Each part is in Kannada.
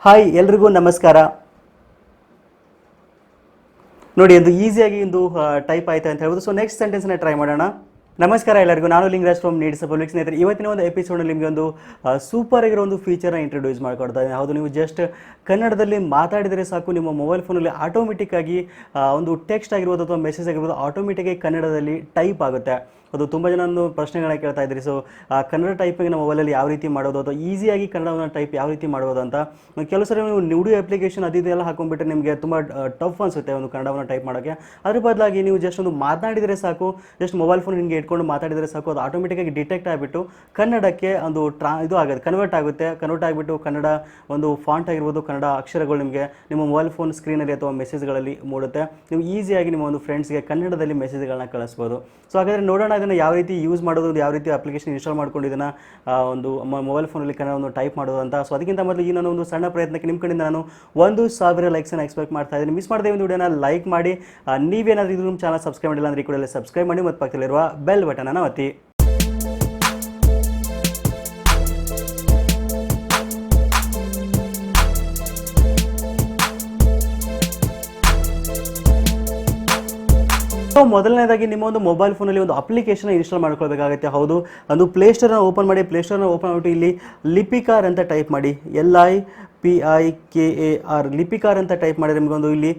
ಹಾಯ್ ಎಲ್ರಿಗೂ ನಮಸ್ಕಾರ. ನೋಡಿ ಒಂದು ಈಸಿಯಾಗಿ ಒಂದು ಟೈಪ್ ಆಯ್ತು ಅಂತ ಹೇಳ್ಬೋದು. ಸೊ ನೆಕ್ಸ್ಟ್ ಸೆಂಟೆನ್ಸ್ನ ಟ್ರೈ ಮಾಡೋಣ. ನಮಸ್ಕಾರ ಎಲ್ಲರಿಗೂ, ನಾನು ಲಿಂಗರಾಜ್ ಫ್ರಮ್ ನೀಡ್ಸ್ ಪಬ್ಲಿಕ್. ಸ್ನೇಹಿತರೆ, ಇವತ್ತಿನ ಒಂದು ಎಪಿಸೋಡಲ್ಲಿ ನಿಮಗೆ ಒಂದು ಸೂಪರ್ ಆಗಿರೋ ಒಂದು ಫೀಚರ್ನ ಇಂಟ್ರೊಡ್ಯೂಸ್ ಮಾಡ್ಕೊಡ್ತಾ ಇದ್ದೀನಿ. ಹೌದು, ನೀವು ಜಸ್ಟ್ ಕನ್ನಡದಲ್ಲಿ ಮಾತಾಡಿದರೆ ಸಾಕು, ನಿಮ್ಮ ಮೊಬೈಲ್ ಫೋನಲ್ಲಿ ಆಟೋಮೆಟಿಕ್ ಆಗಿ ಒಂದು ಟೆಕ್ಸ್ಟ್ ಆಗಿರ್ಬೋದು ಅಥವಾ ಮೆಸೇಜ್ ಆಗಿರ್ಬೋದು ಆಟೋಮೆಟಿಕ್ಕಾಗಿ ಕನ್ನಡದಲ್ಲಿ ಟೈಪ್ ಆಗುತ್ತೆ. ಅದು ತುಂಬ ಜನ ಒಂದು ಪ್ರಶ್ನೆಗಳನ್ನ ಕೇಳ್ತಾ ಇದ್ರಿ. ಸೊ ಕನ್ನಡ ಟೈಪಿಂಗ್ ನಮ್ಮ ಮೊಬೈಲಲ್ಲಿ ಯಾವ ರೀತಿ ಮಾಡೋದು ಅಥವಾ ಈಸಿಯಾಗಿ ಕನ್ನಡವನ್ನು ಟೈಪ್ ಯಾವ ರೀತಿ ಮಾಡ್ಬೋದು ಅಂತ. ಕೆಲವು ಸರಿ ನೀವು ನುಡಿ ಅಪ್ಲಿಕೇಶನ್ ಅದೆಲ್ಲ ಹಾಕೊಂಡ್ಬಿಟ್ರೆ ನಿಮಗೆ ತುಂಬ ಟಫ್ ಅನಿಸುತ್ತೆ ಒಂದು ಕನ್ನಡವನ್ನು ಟೈಪ್ ಮಾಡೋಕ್ಕೆ. ಅದ್ರ ಬದಲಾಗಿ ನೀವು ಜಸ್ಟ್ ಒಂದು ಮಾತನಾಡಿದರೆ ಸಾಕು, ಜಸ್ಟ್ ಮೊಬೈಲ್ ಫೋನ್ ಹಿಂಗೆ ಇಟ್ಕೊಂಡು ಮಾತಾಡಿದರೆ ಸಾಕು, ಅದು ಆಟೋಮೆಟಿಕ್ಕಾಗಿ ಡಿಟೆಕ್ಟ್ ಆಗಿಬಿಟ್ಟು ಕನ್ನಡಕ್ಕೆ ಒಂದು ಇದು ಆಗುತ್ತೆ, ಕನ್ವರ್ಟ್ ಆಗಿಬಿಟ್ಟು ಕನ್ನಡ ಒಂದು ಫಾಂಟ್ ಆಗಿರ್ಬೋದು, ಕನ್ನಡ ಅಕ್ಷರಗಳು ನಿಮಗೆ ನಿಮ್ಮ ಮೊಬೈಲ್ ಫೋನ್ ಸ್ಕ್ರೀನಲ್ಲಿ ಅಥವಾ ಮೆಸೇಜ್ಗಳಲ್ಲಿ ಮೂಡುತ್ತೆ. ನೀವು ಈಸಿಯಾಗಿ ನಿಮ್ಮ ಒಂದು ಫ್ರೆಂಡ್ಸ್ಗೆ ಕನ್ನಡದಲ್ಲಿ ಮೆಸೇಜ್ಗಳನ್ನ ಕಳಿಸ್ಬೋದು. ಸೊ ಹಾಗಾದರೆ ನೋಡೋಣ ಇದನ್ನು ಯಾವ ರೀತಿ ಯೂಸ್ ಮಾಡೋದು, ಯಾವ ರೀತಿ ಅಪ್ಲಿಕೇಶನ್ ಇನ್ಸ್ಟಾಲ್ ಮಾಡ್ಕೊಂಡು ಇದನ್ನು ಒಂದು ಮೊಬೈಲ್ ಫೋನಲ್ಲಿ ಕನ್ನಡವನ್ನು ಟೈಪ್ ಮಾಡೋದು ಅಂತ. ಸೊ ಅದಕ್ಕಿಂತ ಮೊದಲು ಈ ನಾನು ಒಂದು ಸಣ್ಣ ಪ್ರಯತ್ನಕ್ಕೆ ನಿಮ್ಮ ಕಡೆಯಿಂದ ನಾನು 1,000 ಲೈಕ್ಸನ್ನು ಎಕ್ಸ್ಪೆಕ್ಟ್ ಮಾಡ್ತಾ ಇದ್ದೀನಿ. ಮಿಸ್ ಮಾಡದೆ ಒಂದು ವಿಡಿಯೋನ ಲೈಕ್ ಮಾಡಿ, ನೀವೇನಾದರೂ ಇದು ನಮ್ಮ ಚಾನಲ್ ಸಬ್ಸ್ಕ್ರೈಬ್ ಮಾಡಿಲ್ಲ ಅಂದರೆ ಈ ಕೂಡಲೇ ಸಬ್ಸ್ಕ್ರೈಬ್ ಮಾಡಿ ಮತ್ತು ಪಕ್ಕದಲ್ಲಿರುವ ಬೆಲ್ ಬಟನನ್ನು ಒತ್ತಿ. ಸೊ ಮೊದಲನೇದಾಗಿ ನಿಮ್ಮ ಒಂದು ಮೊಬೈಲ್ ಫೋನಲ್ಲಿ ಒಂದು ಅಪ್ಲಿಕೇಶನ್ ಇನ್ಸ್ಟಾಲ್ ಮಾಡ್ಕೊಳ್ಬೇಕಾಗುತ್ತೆ. ಹೌದು, ಒಂದು ಪ್ಲೇಸ್ಟೋರ್ನ ಓಪನ್ ಮಾಡಿ. ಪ್ಲೇಸ್ಟೋರ್ನ ಓಪನ್ ಮಾಡಿಬಿಟ್ಟು ಇಲ್ಲಿ ಲಿಪಿಕಾರ್ ಅಂತ ಟೈಪ್ ಮಾಡಿ. LIPIKAR ಲಿಪಿಕಾರ್ ಅಂತ ಟೈಪ್ ಮಾಡಿದ್ರೆ ನಿಮಗೊಂದು ಇಲ್ಲಿ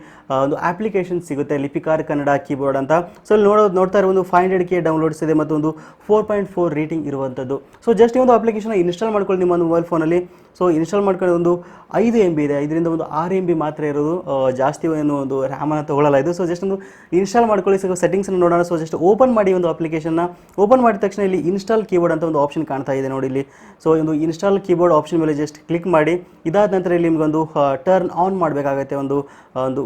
ಒಂದು ಅಪ್ಲಿಕೇಶನ್ ಸಿಗುತ್ತೆ, ಲಿಪಿಕಾರ್ ಕನ್ನಡ ಕೀಬೋರ್ಡ್ ಅಂತ. ಸೊ ಇಲ್ಲಿ ನೋಡ್ತಾ ಇರೋ ಒಂದು 500K ಡೌನ್ಲೋಡ್ಸ್ ಇದೆ ಮತ್ತು ಒಂದು 4.4 ರೇಟಿಂಗ್ ಇರುವಂಥದ್ದು. ಸೊ ಜಸ್ಟ್ ಈ ಒಂದು ಅಪ್ಲಿಕೇಶನ್ ಇನ್ಸ್ಟಾಲ್ ಮಾಡ್ಕೊಳ್ಳಿ ನಿಮ್ಮ ಮೊಬೈಲ್ ಫೋನಲ್ಲಿ. ಸೊ ಇನ್ಸ್ಟಾಲ್ ಮಾಡ್ಕೊಂಡು ಒಂದು 5 MB ಇದೆ, ಇದರಿಂದ ಒಂದು 6 MB ಮಾತ್ರ ಇರೋದು, ಜಾಸ್ತಿ ಏನು ಒಂದು ರ್ಯಾಮನ್ನು ತೊಗೊಳ್ಳಲ್ಲ ಇದು. ಸೊ ಜಸ್ಟ್ ಒಂದು ಇನ್ಸ್ಟಾಲ್ ಮಾಡ್ಕೊಳ್ಳಿ. ಸೊ ಸೆಟ್ಟಿಂಗ್ಸನ್ನು ನೋಡೋಣ. ಸೊ ಜಸ್ಟ್ ಓಪನ್ ಮಾಡಿ ಒಂದು ಅಪ್ಲಿಕೇಶನ್ನ. ಓಪನ್ ಮಾಡಿದ ತಕ್ಷಣ ಇಲ್ಲಿ ಇನ್ಸ್ಟಾಲ್ ಕೀಬೋರ್ಡ್ ಅಂತ ಒಂದು ಆಪ್ಷನ್ ಕಾಣ್ತಾ ಇದೆ ನೋಡಿ ಇಲ್ಲಿ. ಸೊ ಒಂದು ಇನ್ಸ್ಟಾಲ್ ಕೀಬೋರ್ಡ್ ಆಪ್ಷನ್ ಮೇಲೆ ಜಸ್ಟ್ ಕ್ಲಿಕ್ ಮಾಡಿ. ಇದಾದ ನಂತರ ಇಲ್ಲಿ ನಿಮಗೊಂದು ಟರ್ನ್ ಆನ್ ಮಾಡಬೇಕಾಗುತ್ತೆ ಒಂದು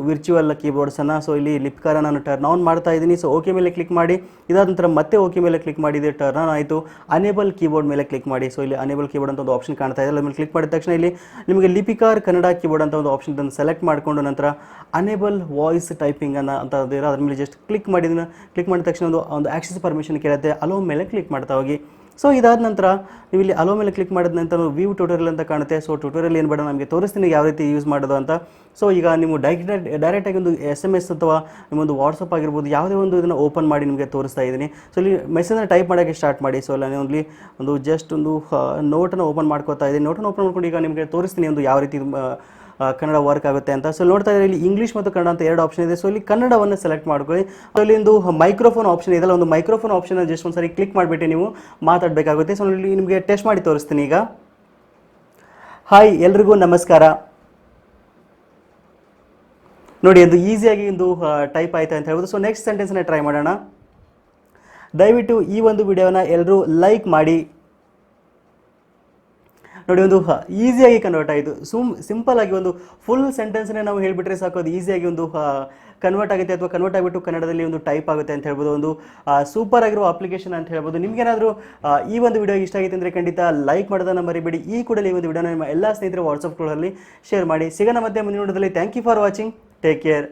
ವಿರ್ಚುವಲ್ ಕೀಬೋರ್ಡ್ಸನ್ನು. ಸೊ ಇಲ್ಲಿ ಲಿಪಿಕಾರ ನಾನು ಟರ್ನ್ ಆನ್ ಮಾಡ್ತಾ ಇದ್ದೀನಿ. ಸೊ ಓಕೆ ಮೇಲೆ ಕ್ಲಿಕ್ ಮಾಡಿ. ಇದಾದ ನಂತರ ಮತ್ತೆ ಓಕೆ ಮೇಲೆ ಕ್ಲಿಕ್ ಮಾಡಿದೆ, ಟರ್ನ್ ಆನ್ ಆಯಿತು. ಅನೇಬಲ್ ಕೀಬೋರ್ಡ್ ಮೇಲೆ ಕ್ಲಿಕ್ ಮಾಡಿ. ಸೊ ಇಲ್ಲಿ ಅನೇಬಲ್ ಕೀಬೋರ್ಡ್ ಅಂತ ಒಂದು ಆಪ್ಷನ್ ಕಾಣ್ತಾ ಇದೆ, ಅದ್ರ ಮೇಲೆ ಕ್ಲಿಕ್ ಮಾಡಿದ ತಕ್ಷಣ ಇಲ್ಲಿ ನಿಮಗೆ ಲಿಪಿಕಾರ್ ಕನ್ನಡ ಕೀಬೋರ್ಡ್ ಅಂತ ಒಂದು ಆಪ್ಷನ್ ಸೆಲೆಕ್ಟ್ ಮಾಡಿಕೊಂಡು ನಂತರ ಅನೇಬಲ್ ವಾಯ್ಸ್ ಟೈಪಿಂಗ್ ಅಂತ ಅದ್ರ ಮೇಲೆ ಜಸ್ಟ್ ಕ್ಲಿಕ್ ಮಾಡಿದ ತಕ್ಷಣ ಒಂದು ಆಕ್ಸೆಸ್ ಪರ್ಮಿಷನ್ ಕೇಳುತ್ತೆ, ಅಲೋ ಮೇಲೆ ಕ್ಲಿಕ್ ಮಾಡ್ತಾ ಹೋಗಿ. ಸೊ ಇದಾದ ನಂತರ ನೀವು ಇಲ್ಲಿ ಅಲೋ ಮೇಲೆ ಕ್ಲಿಕ್ ಮಾಡಿದ ನಂತರ ವ್ಯೂ ಟ್ಯೂಟೋರಿಯಲ್ ಅಂತ ಕಾಣುತ್ತೆ. ಸೊ ಟ್ಯೂಟೋರಿಯಲ್ ಏನು ಬೇಡ, ನಮಗೆ ತೋರಿಸ್ತೀನಿ ಯಾವ ರೀತಿ ಯೂಸ್ ಮಾಡೋದು ಅಂತ. ಸೊ ಈಗ ನೀವು ಡೈರೆಕ್ಟಾಗಿ ಒಂದು SMS ಅಥವಾ ನಿಮ್ಮೊಂದು ವಾಟ್ಸಪ್ ಆಗಿರ್ಬೋದು ಯಾವುದೇ ಒಂದು ಇದನ್ನು ಓಪನ್ ಮಾಡಿ ನಿಮಗೆ ತೋರಿಸ್ತಾ ಇದ್ದೀನಿ. ಸೊ ಇಲ್ಲಿ ಮೆಸೇಜ್ನ ಟೈಪ್ ಮಾಡೋಕ್ಕೆ ಸ್ಟಾರ್ಟ್ ಮಾಡಿ. ಸೊ ಅಲ್ಲಿ ಅಲ್ಲಿ ಒಂದು ಜಸ್ಟ್ ಒಂದು ನೋಟನ್ನು ಓಪನ್ ಮಾಡ್ಕೋತಾ ಇದ್ದೀನಿ. ನೋಟನ್ನು ಓಪನ್ ಮಾಡ್ಕೊಂಡು ಈಗ ನಿಮಗೆ ತೋರಿಸ್ತೀನಿ ಒಂದು ಯಾವ ರೀತಿ ಕನ್ನಡ ವರ್ಕ್ ಆಗುತ್ತೆ ಅಂತ. ಸೊ ನೋಡ್ತಾ ಇದ್ದಾರೆ ಇಲ್ಲಿ ಇಂಗ್ಲೀಷ್ ಮತ್ತು ಕನ್ನಡ ಅಂತ 2 ಆಪ್ಷನ್ ಇದೆ. ಸೊ ಇಲ್ಲಿ ಕನ್ನಡವನ್ನು ಸೆಲೆಕ್ಟ್ ಮಾಡ್ಕೊಳ್ಳಿ. ಸೊ ಇಲ್ಲಿ ಒಂದು ಮೈಕ್ರೋಫೋನ್ ಆಪ್ಷನ್ ಇದೆಲ್ಲ, ಒಂದು ಮೈಕ್ರೋಫೋನ್ ಆಪ್ಷನ್ ಜಸ್ಟ್ ಒಂದು ಸಾರಿ ಕ್ಲಿಕ್ ಮಾಡಿಬಿಟ್ಟು ನೀವು ಮಾತಾಡಬೇಕಾಗುತ್ತೆ. ಸೊ ಇಲ್ಲಿ ನಿಮಗೆ ಟೆಸ್ಟ್ ಮಾಡಿ ತೋರಿಸ್ತೀನಿ ಈಗ. ಹಾಯ್ ಎಲ್ರಿಗೂ ನಮಸ್ಕಾರ. ನೋಡಿ ಒಂದು ಈಸಿಯಾಗಿ ಒಂದು ಟೈಪ್ ಆಯ್ತು ಅಂತ ಹೇಳ್ಬೋದು. ಸೊ ನೆಕ್ಸ್ಟ್ ಸೆಂಟೆನ್ಸ್ನ ಟ್ರೈ ಮಾಡೋಣ. ದಯವಿಟ್ಟು ಈ ಒಂದು ವಿಡಿಯೋನ ಎಲ್ಲರೂ ಲೈಕ್ ಮಾಡಿ. ನೋಡಿ ಒಂದು ಈಸಿಯಾಗಿ ಕನ್ವರ್ಟ್ ಆಯಿತು. ಸಿಂಪಲ್ ಆಗಿ ಒಂದು ಫುಲ್ ಸೆಂಟೆನ್ಸ್ನೇ ನಾವು ಹೇಳಿಬಿಟ್ರೆ ಸಾಕು, ಅದು ಈಸಿಯಾಗಿ ಒಂದು ಕನ್ವರ್ಟ್ ಆಗುತ್ತೆ ಅಥವಾ ಕನ್ವರ್ಟ್ ಆಗಿಬಿಟ್ಟು ಕನ್ನಡದಲ್ಲಿ ಒಂದು ಟೈಪ್ ಆಗುತ್ತೆ ಅಂತ ಹೇಳ್ಬೋದು. ಒಂದು ಸೂಪರ್ ಆಗಿರೋ ಅಪ್ಲಿಕೇಶನ್ ಅಂತ ಹೇಳ್ಬೋದು. ನಿಮಗೇನಾದರೂ ಈ ಒಂದು ವಿಡಿಯೋ ಇಷ್ಟ ಆಗಿತ್ತು ಅಂದರೆ ಖಂಡಿತ ಲೈಕ್ ಮಾಡೋದನ್ನು ಮರಿಬೇಡಿ. ಈ ಕೂಡಲೇ ಈ ಒಂದು ವಿಡಿಯೋನ ನಿಮ್ಮ ಎಲ್ಲ ಸ್ನೇಹಿತರು ವಾಟ್ಸಪ್ಗಳಲ್ಲಿ ಶೇರ್ ಮಾಡಿ. ಸಿಗೋಣ ಮತ್ತೆ ಮುಂದಿನ ವಿಡಿಯೋದಲ್ಲಿ. Thank you for watching. Take care.